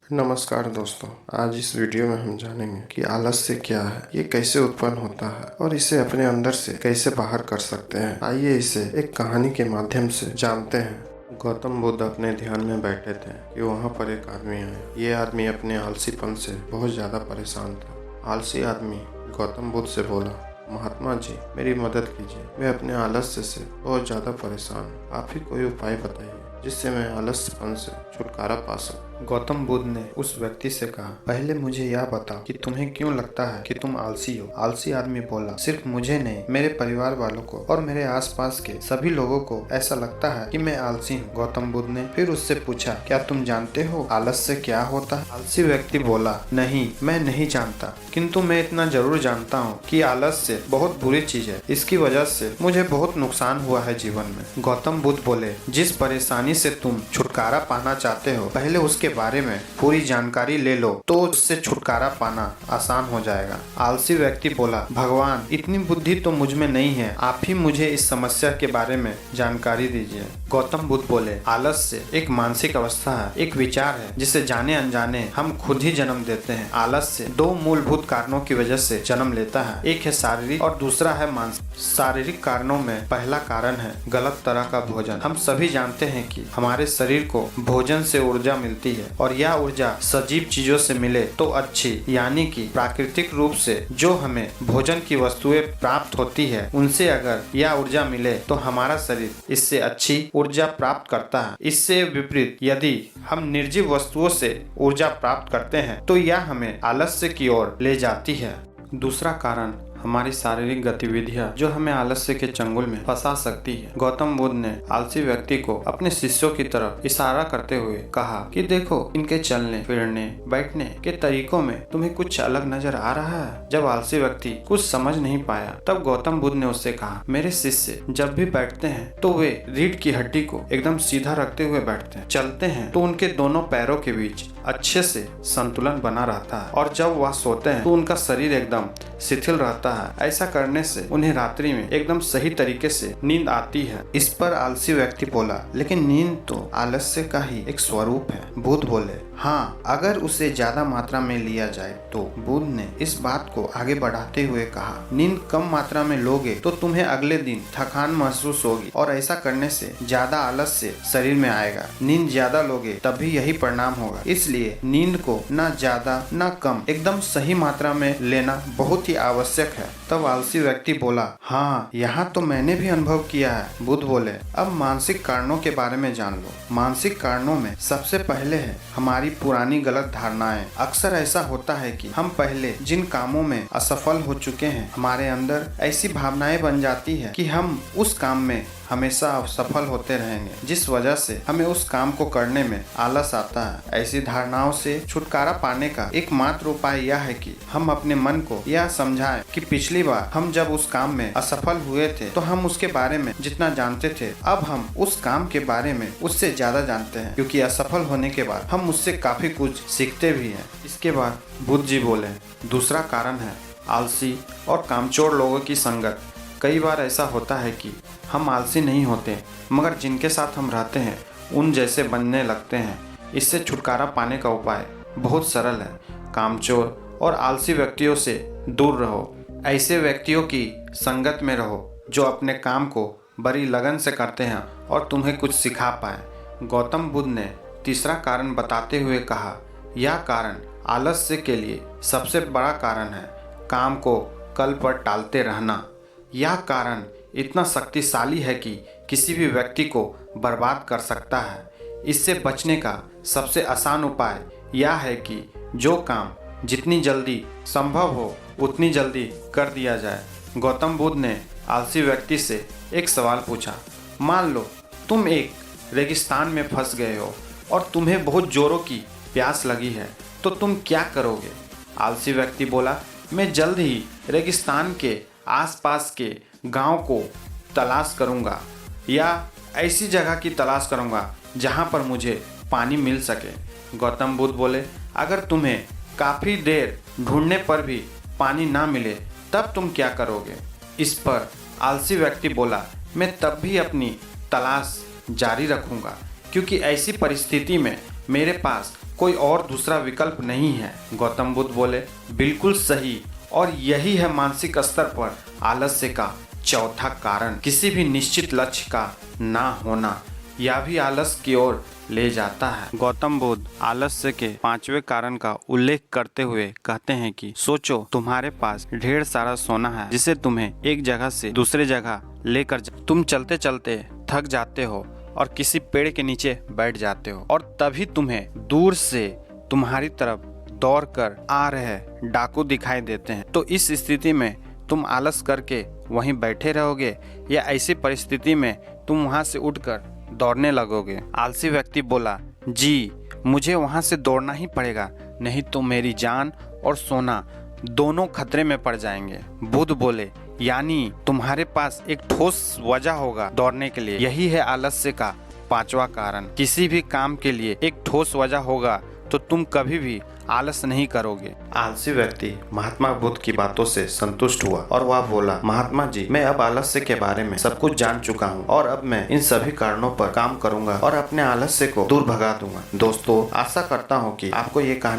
नमस्कार दोस्तों, आज इस वीडियो में हम जानेंगे कि आलस्य क्या है, ये कैसे उत्पन्न होता है और इसे अपने अंदर से कैसे बाहर कर सकते हैं। आइए इसे एक कहानी के माध्यम से जानते हैं। गौतम बुद्ध अपने ध्यान में बैठे थे कि वहाँ पर एक आदमी आया। ये आदमी अपने आलसीपन से बहुत ज़्यादा परेशान था। आलसी आदमी गौतम बुद्ध से बोला, महात्मा जी मेरी मदद कीजिए, मैं अपने आलस्य से बहुत ज़्यादा परेशान हूँ। आप ही कोई उपाय बताइए जिससे मैं आलस्यपन से छुटकारा पा सकूं। गौतम बुद्ध ने उस व्यक्ति से कहा, पहले मुझे यह बताओ कि तुम्हें क्यों लगता है कि तुम आलसी हो। आलसी आदमी बोला, सिर्फ मुझे नहीं, मेरे परिवार वालों को और मेरे आसपास के सभी लोगों को ऐसा लगता है कि मैं आलसी हूँ। गौतम बुद्ध ने फिर उससे पूछा, क्या तुम जानते हो आलस्य क्या होता है? आलसी व्यक्ति बोला, नहीं, मैं नहीं जानता, किंतु मैं इतना जरूर जानता हूँ कि आलस्य बहुत बुरी चीज है। इसकी वजह से मुझे बहुत नुकसान हुआ है जीवन में। गौतम बुद्ध बोले, जिस परेशानी से तुम छुटकारा पाना चाहते हो, पहले उसके बारे में पूरी जानकारी ले लो तो उससे छुटकारा पाना आसान हो जाएगा। आलसी व्यक्ति बोला, भगवान इतनी बुद्धि तो मुझ में नहीं है, आप ही मुझे इस समस्या के बारे में जानकारी दीजिए। गौतम बुद्ध बोले, आलस्य एक मानसिक अवस्था है, एक विचार है जिसे जाने अनजाने हम खुद ही जन्म देते हैं। आलस्य दो मूलभूत कारणों की वजह से जन्म लेता है, एक है शारीरिक और दूसरा है मानसिक। शारीरिक कारणों में पहला कारण है गलत तरह का भोजन। हम सभी जानते हैं कि हमारे शरीर को भोजन से ऊर्जा मिलती है और यह ऊर्जा सजीव चीजों से मिले तो अच्छी, यानी कि प्राकृतिक रूप से जो हमें भोजन की वस्तुएं प्राप्त होती है उनसे अगर यह ऊर्जा मिले तो हमारा शरीर इससे अच्छी ऊर्जा प्राप्त करता है। इससे विपरीत यदि हम निर्जीव वस्तुओं से ऊर्जा प्राप्त करते हैं तो यह हमें आलस्य की ओर ले जाती है। दूसरा कारण हमारी शारीरिक गतिविधियां जो हमें आलस्य के चंगुल में फंसा सकती है। गौतम बुद्ध ने आलसी व्यक्ति को अपने शिष्यों की तरफ इशारा करते हुए कहा कि देखो, इनके चलने फिरने बैठने के तरीकों में तुम्हें कुछ अलग नजर आ रहा है। जब आलसी व्यक्ति कुछ समझ नहीं पाया तब गौतम बुद्ध ने उससे कहा, मेरे शिष्य जब भी बैठते हैं तो वे रीढ़ की हड्डी को एकदम सीधा रखते हुए बैठते हैं। चलते हैं तो उनके दोनों पैरों के बीच अच्छे से संतुलन बना रहता है और जब वह सोते हैं तो उनका शरीर एकदम शिथिल रहता है। ऐसा करने से उन्हें रात्रि में एकदम सही तरीके से नींद आती है। इस पर आलसी व्यक्ति बोला, लेकिन नींद तो आलस्य का ही एक स्वरूप है। बुद्ध बोले, हाँ, अगर उसे ज्यादा मात्रा में लिया जाए तो। बुद्ध ने इस बात को आगे बढ़ाते हुए कहा, नींद कम मात्रा में लोगे तो तुम्हें अगले दिन थकान महसूस होगी और ऐसा करने से ज्यादा आलस्य शरीर में आएगा। नींद ज्यादा लोगे तभी यही परिणाम होगा। इसलिए नींद को न ज्यादा न कम, एकदम सही मात्रा में लेना बहुत ही आवश्यक है। तब आलसी व्यक्ति बोला, हाँ, यहाँ तो मैंने भी अनुभव किया है। बुद्ध बोले, अब मानसिक कारणों के बारे में जान लो। मानसिक कारणों में सबसे पहले है हमारी पुरानी गलत धारणाएं। अक्सर ऐसा होता है कि हम पहले जिन कामों में असफल हो चुके हैं, हमारे अंदर ऐसी भावनाएं बन जाती है कि हम उस काम में हमेशा असफल होते रहेंगे, जिस वजह से हमें उस काम को करने में आलस आता है। ऐसी धारणाओं से छुटकारा पाने का एकमात्र उपाय यह है कि हम अपने मन को यह समझाएं कि पिछली बार हम जब उस काम में असफल हुए थे तो हम उसके बारे में जितना जानते थे, अब हम उस काम के बारे में उससे ज्यादा जानते हैं, क्योंकि असफल होने के बाद हम उससे काफी कुछ सीखते भी हैं। इसके बाद बुद्ध जी बोले, दूसरा कारण है आलसी और कामचोर लोगों की संगत। कई बार ऐसा होता है कि हम आलसी नहीं होते, मगर जिनके साथ हम रहते हैं उन जैसे बनने लगते हैं। इससे छुटकारा पाने का उपाय बहुत सरल है। कामचोर और आलसी व्यक्तियों से दूर रहो। ऐसे व्यक्तियों की संगत में रहो जो अपने काम को बड़ी लगन से करते हैं और तुम्हें कुछ सिखा पाए। गौतम बुद्ध ने तीसरा कारण बताते हुए कहा, यह कारण आलस्य के लिए सबसे बड़ा कारण है, काम को कल पर टालते रहना। यह कारण इतना शक्तिशाली है कि किसी भी व्यक्ति को बर्बाद कर सकता है। इससे बचने का सबसे आसान उपाय यह है कि जो काम जितनी जल्दी संभव हो उतनी जल्दी कर दिया जाए। गौतम बुद्ध ने आलसी व्यक्ति से एक सवाल पूछा, मान लो तुम एक रेगिस्तान में फंस गए हो और तुम्हें बहुत जोरों की प्यास लगी है, तो तुम क्या करोगे? आलसी व्यक्ति बोला, मैं जल्द ही रेगिस्तान के आसपास के गांव को तलाश करूंगा या ऐसी जगह की तलाश करूंगा जहां पर मुझे पानी मिल सके। गौतम बुद्ध बोले, अगर तुम्हें काफ़ी देर ढूंढने पर भी पानी ना मिले तब तुम क्या करोगे? इस पर आलसी व्यक्ति बोला, मैं तब भी अपनी तलाश जारी रखूंगा, क्योंकि ऐसी परिस्थिति में मेरे पास कोई और दूसरा विकल्प नहीं है। गौतम बुद्ध बोले, बिल्कुल सही, और यही है मानसिक स्तर पर आलस्य का चौथा कारण। किसी भी निश्चित लक्ष्य का ना होना, यह भी आलस्य की ओर ले जाता है। गौतम बुद्ध आलस्य के पांचवें कारण का उल्लेख करते हुए कहते हैं कि सोचो, तुम्हारे पास ढेर सारा सोना है जिसे तुम्हें एक जगह से दूसरे जगह लेकर तुम चलते चलते थक जाते हो और किसी पेड़ के नीचे बैठ जाते हो, और तभी तुम्हें दूर से तुम्हारी तरफ दौड़कर आ रहे डाकू दिखाई देते हैं। तो इस स्थिति में तुम आलस करके वहीं बैठे रहोगे या ऐसी परिस्थिति में तुम वहां से उठकर दौड़ने लगोगे? आलसी व्यक्ति बोला, जी मुझे वहां से दौड़ना ही पड़ेगा, नहीं तो मेरी जान और सोना दोनों खतरे में पड़ जाएंगे। बुद्ध बोले, यानी तुम्हारे पास एक ठोस वजह होगा दौड़ने के लिए। यही है आलस्य का पांचवा कारण। किसी भी काम के लिए एक ठोस वजह होगा तो तुम कभी भी आलस नहीं करोगे। आलसी व्यक्ति महात्मा बुद्ध की बातों से संतुष्ट हुआ और वह बोला, महात्मा जी, मैं अब आलस्य के बारे में सब कुछ जान चुका हूँ और अब मैं इन सभी कारणों पर काम करूंगा और अपने आलस्य को दूर भगा दूंगा। दोस्तों, आशा करता हूँ कि आपको ये कहानी